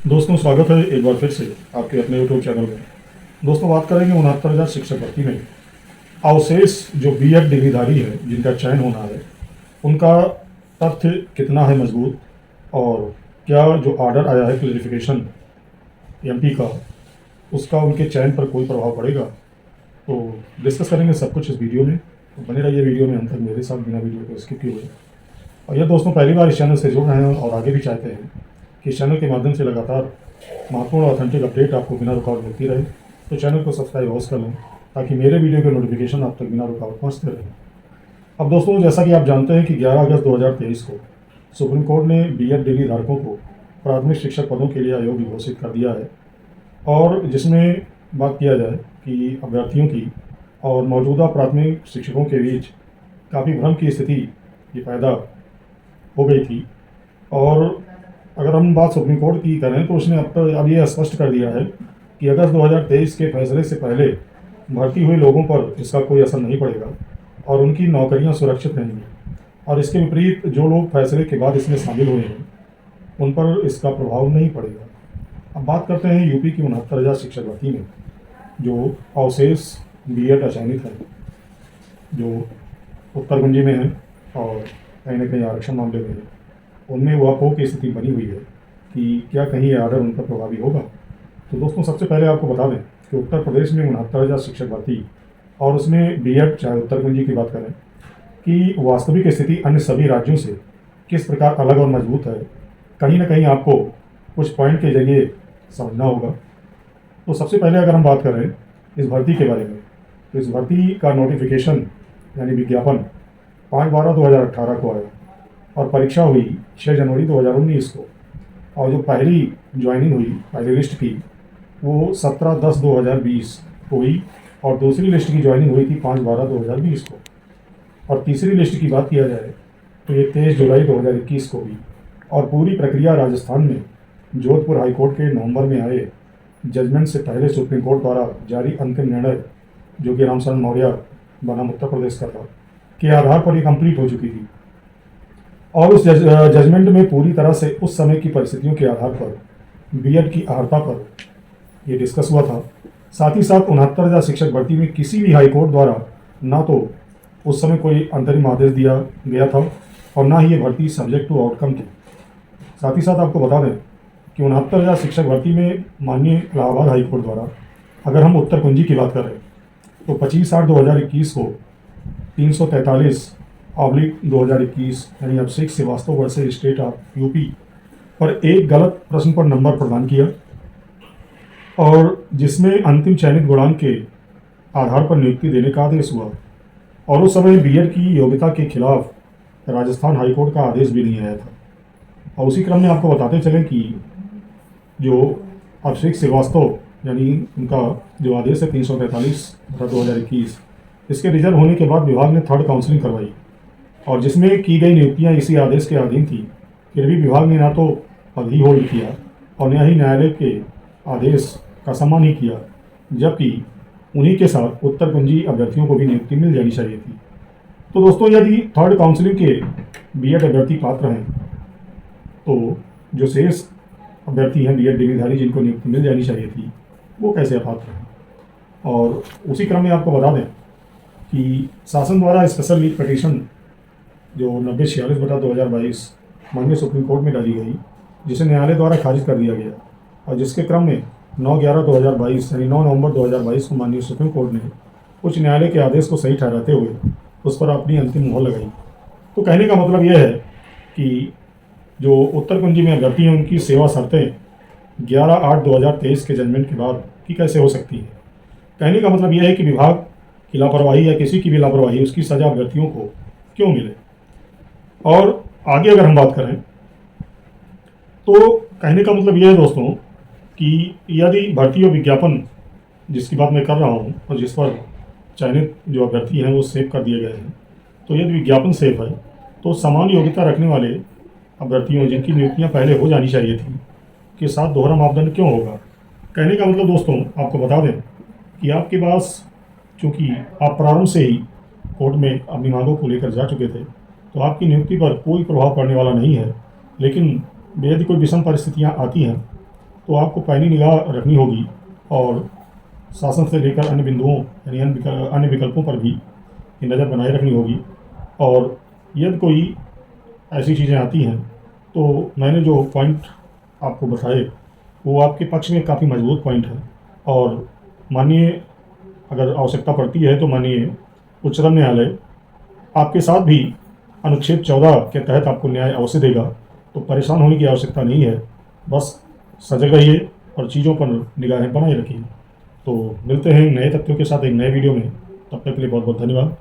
दोस्तों स्वागत है एक बार फिर से आपके अपने यूट्यूब चैनल में। दोस्तों बात करेंगे 69,000 शिक्षक भर्ती में अवशेष जो बीएड डिग्रीधारी है जिनका चयन होना है उनका तथ्य कितना है मजबूत, और क्या जो ऑर्डर आया है क्लैरिफिकेशन एमपी का उसका उनके चयन पर कोई प्रभाव पड़ेगा। तो डिस्कस करेंगे सब कुछ इस वीडियो में, तो बने रहिए वीडियो में अंत तक मेरे साथ बिना वीडियो को स्किप किए हुए। और यह दोस्तों पहली बार इस चैनल से जुड़ रहे हैं और आगे भी चाहते हैं कि इस चैनल के माध्यम से लगातार महत्वपूर्ण और ऑथेंटिक अपडेट आपको बिना रुकावट मिलती रहे, तो चैनल को सब्सक्राइब अवश्य कर लें ताकि मेरे वीडियो के नोटिफिकेशन आप तक बिना रुकावट पहुँचते रहें। अब दोस्तों जैसा कि आप जानते हैं कि 11 अगस्त 2023 को सुप्रीम कोर्ट ने बीएड डिग्री धारकों को प्राथमिक शिक्षक पदों के लिए अयोग्य घोषित कर दिया है, और जिसमें बात किया जाए कि अभ्यर्थियों की और मौजूदा प्राथमिक शिक्षकों के बीच काफ़ी भ्रम की स्थिति ये पैदा हो गई थी। और अगर हम बात सुप्रीम कोर्ट की करें तो उसने अब ये स्पष्ट कर दिया है कि अगस्त 2023 के फैसले से पहले भर्ती हुए लोगों पर इसका कोई असर नहीं पड़ेगा और उनकी नौकरियां सुरक्षित रहेंगी, और इसके विपरीत जो लोग फैसले के बाद इसमें शामिल हुए हैं उन पर इसका प्रभाव नहीं पड़ेगा। अब बात करते हैं यूपी की 69,000 शिक्षक भर्ती में जो अवशेष बीएड अचयनित है, जो उत्तरकुंजी में है और कहीं ना कहीं आरक्षण मामले में है, उनमें वापो की स्थिति बनी हुई है कि क्या कहीं ये ऑर्डर उन पर प्रभावी होगा। तो दोस्तों सबसे पहले आपको बता दें कि उत्तर प्रदेश में 69,000 शिक्षक भर्ती और उसमें बीएड, चाहे उत्तरकुंजी की बात करें, कि वास्तविक स्थिति अन्य सभी राज्यों से किस प्रकार अलग और मजबूत है, कहीं ना कहीं आपको कुछ पॉइंट के जरिए समझना होगा। तो सबसे पहले अगर हम बात करें इस भर्ती के बारे में, तो इस भर्ती का नोटिफिकेशन यानी विज्ञापन 5/12/2018 को आया और परीक्षा हुई 6 जनवरी 2019 को, और जो पहली ज्वाइनिंग हुई पहली लिस्ट की वो 17/10/2020 को हुई, और दूसरी लिस्ट की ज्वाइनिंग हुई थी 5/12/2020 को, और तीसरी लिस्ट की बात किया जाए तो ये 23 जुलाई 2021 को हुई। और पूरी प्रक्रिया राजस्थान में जोधपुर हाईकोर्ट के नवंबर में आए जजमेंट से पहले सुप्रीम कोर्ट द्वारा जारी अंतिम निर्णय, जो कि रामशरण मौर्य बनाम उत्तर प्रदेश का था, के आधार पर ये कंप्लीट हो चुकी थी। और उस जजमेंट में पूरी तरह से उस समय की परिस्थितियों के आधार पर बीएड की अर्हता पर ये डिस्कस हुआ था। साथ ही साथ 69,000 शिक्षक भर्ती में किसी भी हाईकोर्ट द्वारा ना तो उस समय कोई अंतरिम आदेश दिया गया था और ना ही ये भर्ती सब्जेक्ट टू आउटकम थी। साथ ही साथ आपको बता दें कि 69,000 शिक्षक भर्ती में माननीय इलाहाबाद हाईकोर्ट द्वारा, अगर हम उत्तर कुंजी की बात करें तो 25/8/2021 को 343/2021 यानी Abhishek Srivastava versus state of UP पर एक गलत प्रश्न पर नंबर प्रदान किया, और जिसमें अंतिम चयनित गुणांक के आधार पर नियुक्ति देने का आदेश हुआ। और उस समय बीएड की योग्यता के खिलाफ राजस्थान हाईकोर्ट का आदेश भी नहीं आया था। और उसी क्रम में आपको बताते चलें कि जो अभिषेक श्रीवास्तव यानी उनका जो आदेश है 343/2021, इसके रिजल्ट होने के बाद विभाग ने थर्ड काउंसलिंग करवाई, और जिसमें की गई नियुक्तियां इसी आदेश के अधीन थी। फिर भी विभाग ने ना तो पद ही होल्ड किया और न ही न्यायालय के आदेश का सम्मान ही किया, जबकि उन्हीं के साथ उत्तर कुंजी अभ्यर्थियों को भी नियुक्ति मिल जानी चाहिए थी। तो दोस्तों यदि थर्ड काउंसलिंग के बीएड अभ्यर्थी पात्र हैं तो जो शेष अभ्यर्थी हैं बीएड डिग्रीधारी जिनको नियुक्ति मिल जानी चाहिए थी वो कैसे अपात्र हैं। और उसी क्रम में आपको बता दें कि शासन द्वारा स्पेशल लीव पिटीशन जो 9046/2022 माननीय सुप्रीम कोर्ट में डाली गई, जिसे न्यायालय द्वारा खारिज कर दिया गया, और जिसके क्रम में 9/11/2022 यानी 9 नवंबर 2022 को माननीय सुप्रीम कोर्ट ने उच्च न्यायालय के आदेश को सही ठहराते हुए उस पर अपनी अंतिम मुहर लगाई। तो कहने का मतलब यह है कि जो उत्तर कुंजी में अभ्यर्थी हैं उनकी सेवा शर्तें 11/8/2023 के जजमेंट के बाद की कैसे हो सकती है। कहने का मतलब यह है कि विभाग की लापरवाही या किसी की भी लापरवाही, उसकी सजा अभ्यर्थियों को क्यों मिले। और आगे अगर हम बात करें तो कहने का मतलब यह है दोस्तों कि यदि भर्ती और विज्ञापन जिसकी बात मैं कर रहा हूँ और जिस पर चयनित जो अभ्यर्थी हैं वो सेव कर दिए गए हैं, तो यदि विज्ञापन सेव है तो समान योग्यता रखने वाले अभ्यर्थियों जिनकी नियुक्तियां पहले हो जानी चाहिए थी के साथ दोहरा मापदंड क्यों होगा। कहने का मतलब दोस्तों आपको बता दें कि आपके पास चूँकि आप प्रारंभ से ही कोर्ट में अपनी मांगों को लेकर जा चुके थे, तो आपकी नियुक्ति पर कोई प्रभाव पड़ने वाला नहीं है। लेकिन यदि कोई विषम परिस्थितियां आती हैं तो आपको पैनी निगाह रखनी होगी और शासन से लेकर अन्य बिंदुओं यानी अन्य विकल्पों पर भी नज़र बनाए रखनी होगी। और यदि कोई ऐसी चीज़ें आती हैं तो मैंने जो पॉइंट आपको बताए वो आपके पक्ष में काफ़ी मजबूत पॉइंट है। और मानिए अगर आवश्यकता पड़ती है तो मानिए उच्चतम न्यायालय आपके साथ भी अनुच्छेद 14 के तहत आपको न्याय अवश्य देगा। तो परेशान होने की आवश्यकता नहीं है, बस सजग रहिए और चीज़ों पर निगाहें बनाए रखिए। तो मिलते हैं नए तथ्यों के साथ एक नए वीडियो में, तब तक के लिए बहुत बहुत धन्यवाद।